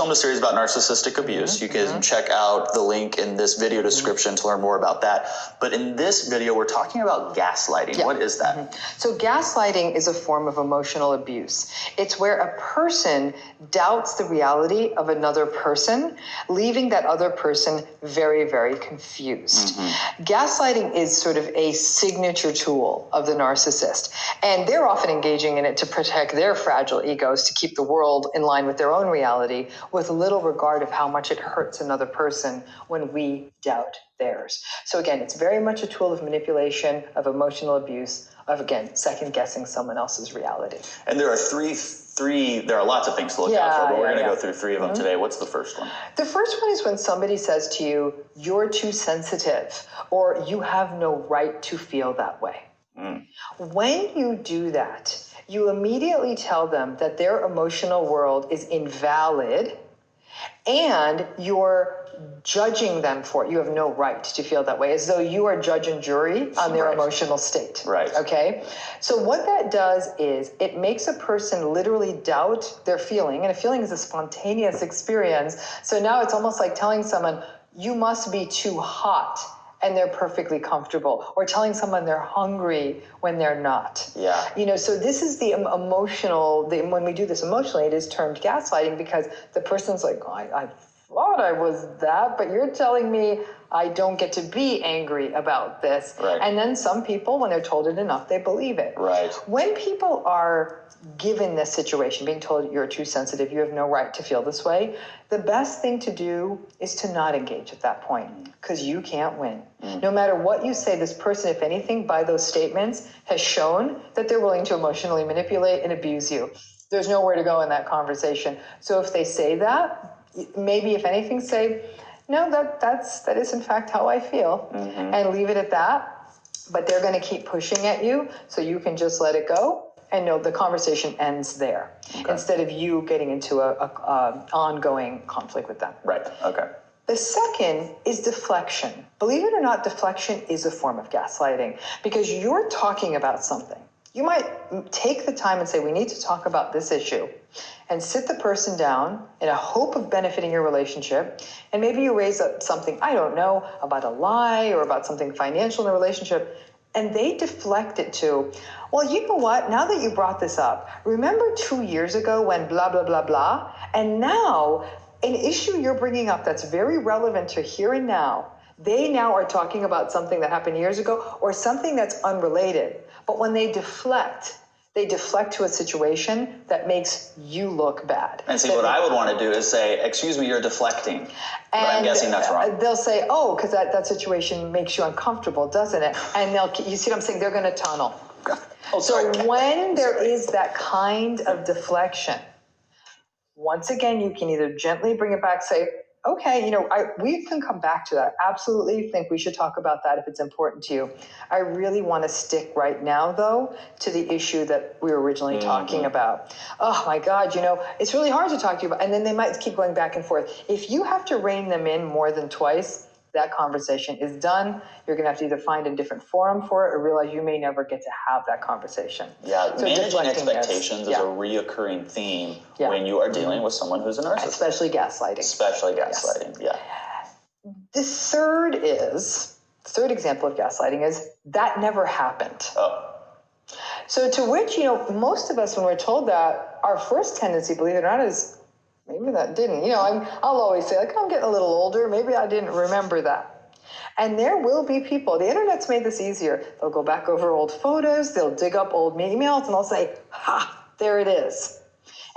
filmed a series about narcissistic abuse. You can check out the link in this video description to learn more about that. But in this video, we're talking about gaslighting. Yeah. What is that? So gaslighting is a form of emotional abuse. It's where a person doubts the reality of another person, leaving that other person very, very confused. Gaslighting is sort of a signature tool of the narcissist, and they're often engaging in it to protect their fragile egos, to keep the world in line with their own reality, with little regard of how much it hurts another person when we doubt theirs. So again, it's very much a tool of manipulation, of emotional abuse, of, again, second guessing someone else's reality. And there are there are lots of things to look out for, but we're going to go through three of them today. What's the first one? The first one is when somebody says to you, you're too sensitive, or you have no right to feel that way. When you do that, you immediately tell them that their emotional world is invalid and you're judging them for it. You have no right to feel that way, as though you are judge and jury on their emotional state. Right. Okay? So what that does is it makes a person literally doubt their feeling, and a feeling is a spontaneous experience. So now it's almost like telling someone, you must be too hot, and they're perfectly comfortable, or telling someone they're hungry when they're not. Yeah. You know, so this is the emotional, when we do this emotionally, it is termed gaslighting, because the person's like, oh, I thought I was that, but you're telling me I don't get to be angry about this. Right. And then some people, when they're told it enough, they believe it. Right. When people are given this situation, being told you're too sensitive, you have no right to feel this way, the best thing to do is to not engage at that point, because you can't win. No matter what you say, this person, if anything, by those statements, has shown that they're willing to emotionally manipulate and abuse you. There's nowhere to go in that conversation. So if they say that, maybe if anything, say, no, that is in fact how I feel, and leave it at that. But they're going to keep pushing at you, so you can just let it go. And no, the conversation ends there, instead of you getting into a ongoing conflict with them. Right. Okay. The second is deflection. Believe it or not, deflection is a form of gaslighting, because you're talking about something. You might take the time and say, we need to talk about this issue, and sit the person down in a hope of benefiting your relationship. And maybe you raise up something, I don't know, about a lie or about something financial in the relationship, and they deflect it to, well, you know what? Now that you brought this up, remember 2 years ago when blah, blah, blah, blah? And now an issue you're bringing up that's very relevant to here and now, they now are talking about something that happened years ago or something that's unrelated. But when they deflect to a situation that makes you look bad. And see, what I would want to do is say, excuse me, you're deflecting. But I'm guessing that's wrong. They'll say, oh, because that situation makes you uncomfortable, doesn't it? And you see what I'm saying? They're going to tunnel. Oh, so when there is that kind of deflection, once again, you can either gently bring it back, say, okay, we can come back to that. Absolutely think we should talk about that if it's important to you. I really want to stick right now, though, to the issue that we were originally talking about. Oh, my God, it's really hard to talk to you about. And then they might keep going back and forth. If you have to rein them in more than twice, that conversation is done. You're going to have to either find a different forum for it or realize you may never get to have that conversation. Yeah, so managing expectations is a reoccurring theme when you are dealing with someone who's a narcissist. Especially gaslighting. Yeah. The third example of gaslighting is that never happened. Oh. So to which, most of us, when we're told that, our first tendency, believe it or not, is maybe that didn't. I'll always say, I'm getting a little older. Maybe I didn't remember that. And there will be people, the internet's made this easier. They'll go back over old photos. They'll dig up old emails and they'll say, ha, there it is.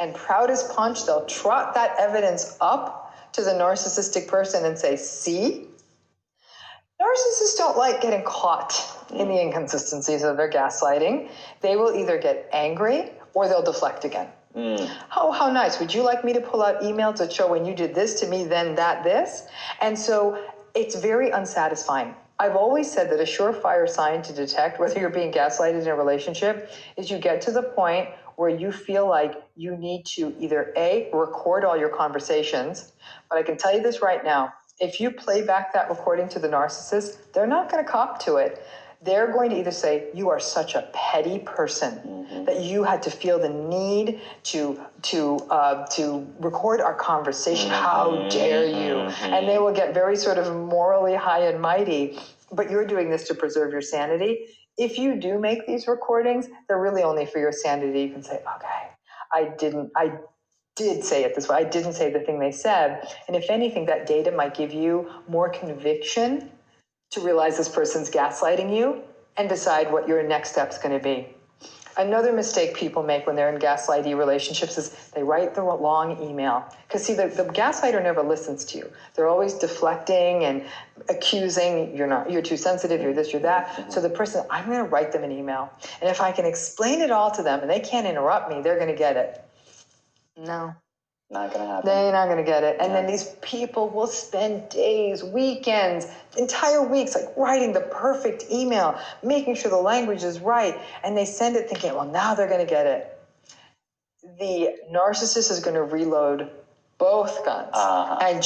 And proud as punch, they'll trot that evidence up to the narcissistic person and say, see? Narcissists don't like getting caught in the inconsistencies of their gaslighting. They will either get angry or they'll deflect again. How nice. Would you like me to pull out emails that show when you did this to me, then this? And so it's very unsatisfying. I've always said that a surefire sign to detect whether you're being gaslighted in a relationship is you get to the point where you feel like you need to either A, record all your conversations, but I can tell you this right now, if you play back that recording to the narcissist, they're not going to cop to it. they're going to either say, you are such a petty person that you had to feel the need to record our conversation. How dare you? And they will get very sort of morally high and mighty, but you're doing this to preserve your sanity. If you do make these recordings, they're really only for your sanity. You can say, okay, I did say it this way. I didn't say the thing they said. And if anything, that data might give you more conviction to realize this person's gaslighting you and decide what your next step's going to be. Another mistake people make when they're in gaslighty relationships is they write the long email. Because see, the gaslighter never listens to you. They're always deflecting and accusing, you're too sensitive, you're this, you're that. So the person, I'm going to write them an email. And if I can explain it all to them and they can't interrupt me, they're going to get it. No. Not going to happen. They're not going to get it. And then these people will spend days, weekends, entire weeks, like writing the perfect email, making sure the language is right. And they send it thinking, well, now they're going to get it. The narcissist is going to reload both guns and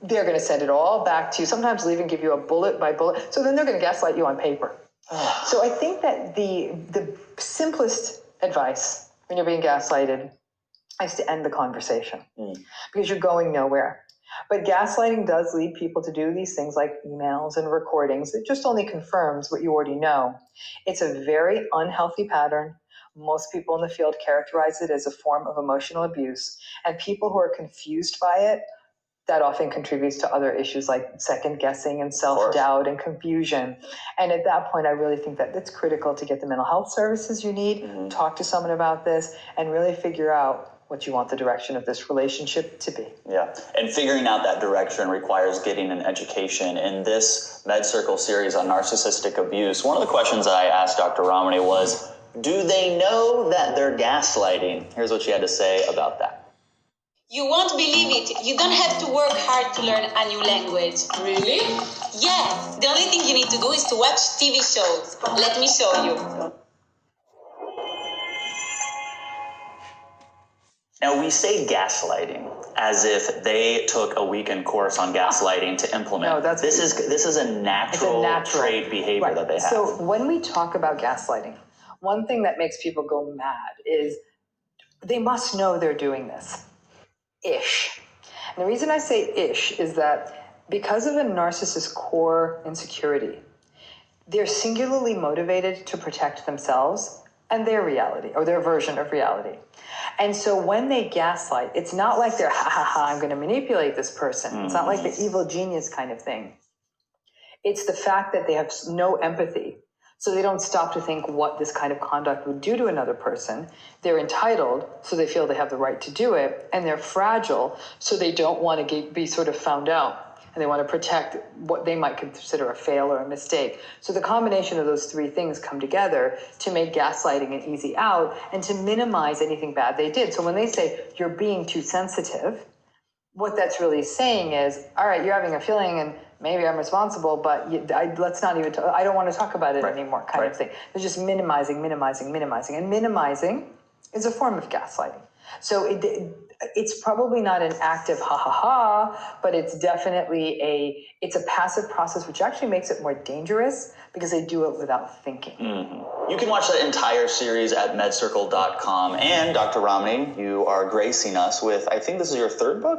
they're going to send it all back to you. Sometimes they'll even give you a bullet by bullet. So then they're going to gaslight you on paper. So I think that the simplest advice when you're being gaslighted is to end the conversation because you're going nowhere. But gaslighting does lead people to do these things like emails and recordings. It just only confirms what you already know. It's a very unhealthy pattern. Most people in the field characterize it as a form of emotional abuse. And people who are confused by it, that often contributes to other issues like second guessing and self-doubt and confusion. And at that point, I really think that it's critical to get the mental health services you need, talk to someone about this, and really figure out what you want the direction of this relationship to be. Yeah, and figuring out that direction requires getting an education. In this MedCircle series on narcissistic abuse, one of the questions I asked Dr. Ramani was, do they know that they're gaslighting? Here's what she had to say about that. You won't believe it. You don't have to work hard to learn a new language. Really? Yes. The only thing you need to do is to watch TV shows. Let me show you. Now, we say gaslighting as if they took a weekend course on gaslighting to implement. No, this is a natural trait behavior that they have. So when we talk about gaslighting, one thing that makes people go mad is they must know they're doing this. Ish. And the reason I say ish is that because of a narcissist's core insecurity, they're singularly motivated to protect themselves and their reality or their version of reality. And so when they gaslight, it's not like they're, I'm going to manipulate this person. It's not like the evil genius kind of thing. It's the fact that they have no empathy. So they don't stop to think what this kind of conduct would do to another person. They're entitled, so they feel they have the right to do it. And they're fragile, so they don't want to be sort of found out. And they want to protect what they might consider a fail or a mistake. So the combination of those three things come together to make gaslighting an easy out and to minimize anything bad they did. So when they say, you're being too sensitive, what that's really saying is, all right, you're having a feeling and maybe I'm responsible, but let's not even, I don't want to talk about it anymore kind of thing. They're just minimizing. And minimizing is a form of gaslighting. So it's probably not an active but it's definitely it's a passive process, which actually makes it more dangerous because they do it without thinking. You can watch that entire series at medcircle.com. And Dr. Ramani, you are gracing us with, I think this is your third book?